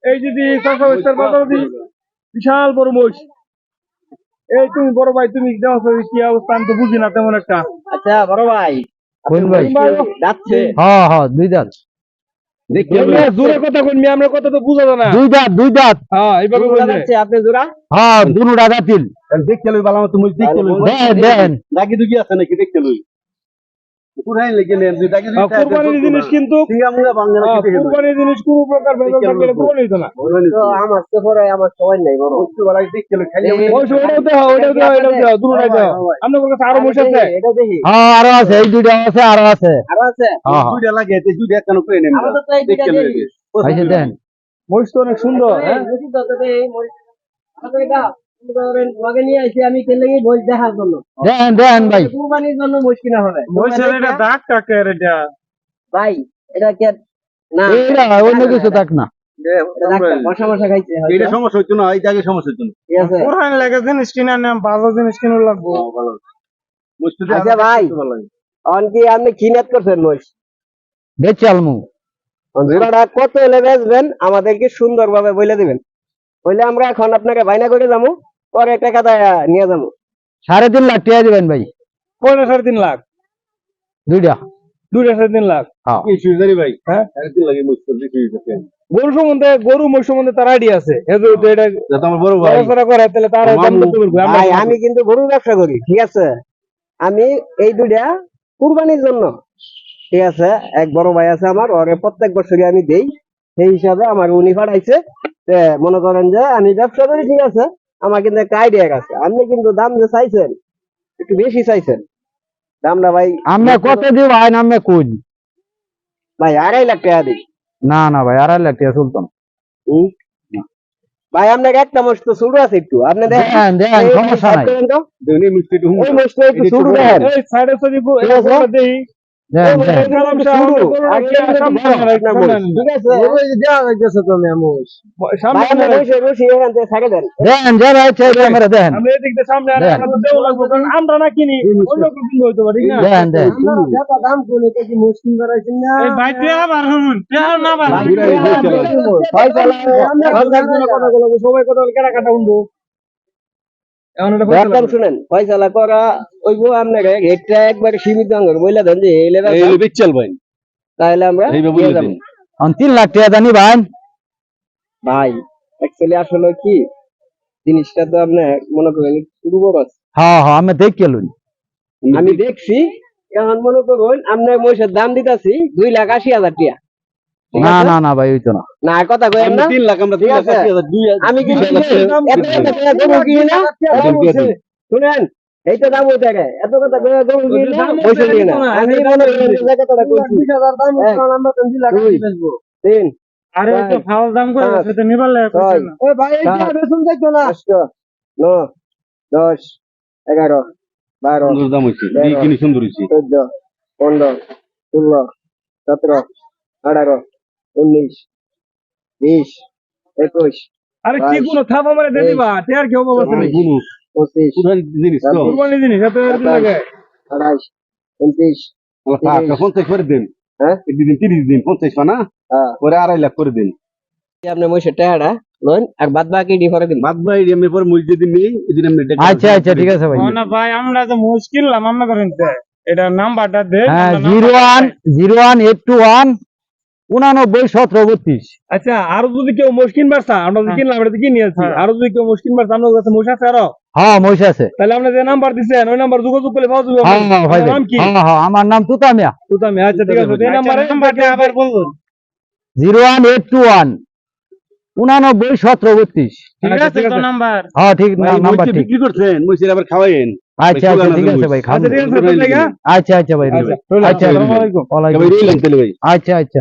এই যদি বিশাল বড় মহিষ। এই তুমি বড় ভাই, তুমি কি অবস্থা আমি তো বুঝি না তেমন একটা। আচ্ছা বড় ভাই, যাচ্ছে। হ্যাঁ হ্যাঁ, দুই দাঁত। জোরে কথা কোন আমরা কথা তো বুঝা যায় না। দুই দাঁত, দুই দাঁত। হ্যাঁ এইভাবে যাচ্ছে আপনি জোড়া। হ্যাঁ দুনুটা দাঁতিল। দেখতে লই বালা তুমি দেখতে লই দেন দাগি দুগি আছে নাকি দেখতে লই পুরাই লেগে নেন দুই দাগি দুই কুরবানির জিনিস কিন্তু সিঙ্গামুরা বাংলা কি দেখে কুরবানির জিনিস কোনো প্রকার ভেজাল থাকলে পুরো নিত না। তো আমার তো পরে আমার সবাই নাই বড় বস্তু বালাই দেখতে লই খালি ওইটাও দাও দুটোটাই দাও। আপনার কাছে আরো মহিষ আছে? এটা দেখি। হ্যাঁ আরো আছে, এই দুইটা আছে, আরো আছে। আরো আছে? হ্যাঁ দুইটা লাগে এতে দুইটা কেন করে নেন আমাদের তো এই দুইটা দেখতে লই দেখি। আচ্ছা দেন। মহিষ তো অনেক সুন্দর। হ্যাঁ বুঝি তো তবে এই আমাদের এটা লগে নিয়ে আইছি আমি কেন লাগি বই দেখার জন্য। দেন দেন ভাই। কুরবানির জন্য মহিষ কিনা হবে। মহিষের এটা দাগ কাকের এটা। ভাই এটা কি না এইটা অন্য কিছু থাক না। বসা বসা খাইছে এটা সমস্যা হচ্ছে না এই জায়গায় সমস্যা হচ্ছে না ঠিক আছে। কোরআন লাগে জিনিস কিনা নাম বাজার জিনিস কিনা লাগবো। ভালো বস্তু আচ্ছা ভাই, অন কি আপনি কি নেট করছেন মহিষ? বেচে আলমু। জোড়াটা কত হলে বেচবেন আমাদেরকে সুন্দরভাবে বলে দিবেন, বলে আমরা এখন আপনাকে বাইনা করে যাবো, পরে টাকা দেয়া নিয়ে যাবো। 3.5 লাখ টাকা দিবেন ভাই। কোনটা 3.5 লাখ? দুইটা। দুইটা 3.5 লাখ। হ্যাঁ কি সুজারি ভাই হ্যাঁ একদিন লাগে বস্তু দেখি দেখেন গরু মহিষ সম্বন্ধে তার আইডিয়া আছে। এটা যত আমার বড় ভাই ব্যবসা করে তাহলে তার দাম করতে বলবো। ভাই আমি কিন্তু গরুর ব্যবসা করি, ঠিক আছে। আমি এই দুইটা কুরবানির জন্য, ঠিক আছে, এক বড় ভাই আছে আমার, ওরে প্রত্যেক বছরই আমি দেই, সেই হিসাবে আমার উনি পাঠাইছে। মনে করেন যে আমি ব্যবসা করি, ঠিক আছে, আমার কিন্তু একটা আইডিয়া আছে। আপনি কিন্তু দাম যে চাইছেন একটু বেশি চাইছেন দামটা ভাই। আমি কত দিব ভাই? আমি কোন ভাই 2.5 লাখ টাকা দিই। না না ভাই, 2.5 লাখ টাকা চলতাম। ভাই আপনাকে একটা মোষ তো ছোট আছে, একটু আপনি দেন দেন, সমস্যা নাই। দুনি মিষ্টি হুম ওই মোষটা একটু ছোট দেখেন। এই সাইডে যদি দেই দেন দেন। দেন যা ভাই ছেড়ে আমরা দেন। আমরা এদিক দিয়ে সামনে দেও লাগবো, কারণ আমরা না কিনি অন্য কেউ কিনবে হইতো পারি না। দেন দেন। দাম কোন এটা কি মুশকিল করাইছেন না? এই বাইতে আবার হুন না বার সবাই কথা বলে কেনা কাটা উঠবো। একদম শুনেন, ফয়সালা করা ওইবো আপনাকে রেটটা একবারে সীমিত আঙ্গুর বইলা দেন যে এই লেভেল এই বেচাল ভাই তাহলে আমরা এইভাবে বলে দিন 3 লাখ টাকা জানি ভাই। ভাই অ্যাকচুয়ালি আসলে কি জিনিসটা তো আপনি মনে করেন শুরু বড় আছে। হ্যাঁ হ্যাঁ, আমি দেখে লই। আমি দেখছি, এখন মনে করুন আপনার মহিষের দাম দিতেছি 2,80,000 টাকা। না না না ভাই, হইতো না। না কথা কইেন না, 3 লাখ আমরা 3 লাখ 80,000 আমি কিন্তু এত কথা গরু কিনি না। শুনেন এইটা দাম হইতে গে এত কথা গরু কিনি না, পয়সা দিই না। আমি মনে করি জায়গাটা কইছি 20,000 দাম কারণ আমরা 2 লাখ বেচবো। 3 আরে তো ফাউল দাম করে সেটা নিবার লাগে না। ওই ভাই এইটা বেচুন দেখো না। 9 10 11 12 সুন্দর দাম হইছে এই কিনি সুন্দর হইছে 14 15 16 17 18 19 20 21 আরে কি কোনো থাপা মারে দে দিবা টের কি হবে বসে নাকি? 25 পুরান জিনিস তো কুরবানি জিনিস এত এরকম লাগে। 28 29 আচ্ছা 50 করে দেন হ্যাঁ একদিন 30 দিন 50 না হ্যাঁ পরে 2.5 লাখ করে দেন আপনি মইছে টাকাটা লোন আর বাদ বাকি ডি করে দিন। বাদ ভাই আমি পরে মুই দিন নেই এদিন আমি আচ্ছা আচ্ছা ঠিক আছে ভাই। না ভাই আমরা তো মুশকিল আমরা করেন এটা নাম্বারটা দে। হ্যাঁ 01821 89 17 32। আচ্ছা আর যদি কেউ মুশকিল বাড়ছা আমরা তো কিনলাম এটা কি নিয়েছি, আর যদি কেউ মুশকিল বাড়ছা আমাদের কাছে মুশ আছে আরো। হ্যাঁ মহিষ আছে। তাহলে আপনি যে নাম্বার দিবেন ওই নাম্বার যোগাযোগ করলে পাওয়া যাবে। হ্যাঁ হ্যাঁ ভাই। নাম কি? হ্যাঁ হ্যাঁ, আমার নাম তুতামিয়া। তুতামিয়া। আচ্ছা ঠিক আছে, এই নাম্বারটা আবার বলুন। 01821 89 17 32। ঠিক আছে তো নাম্বার। হ্যাঁ ঠিক নাম্বার ঠিক। বিক্রি করছেন মুইছে আবার খাওয়ায়েন। আচ্ছা আচ্ছা ঠিক আছে ভাই। আচ্ছা ঠিক আছে। আচ্ছা আচ্ছা ভাই। আচ্ছা আসসালামু আলাইকুম। ওয়ালাইকুম আসসালাম। ভাই আচ্ছা আচ্ছা।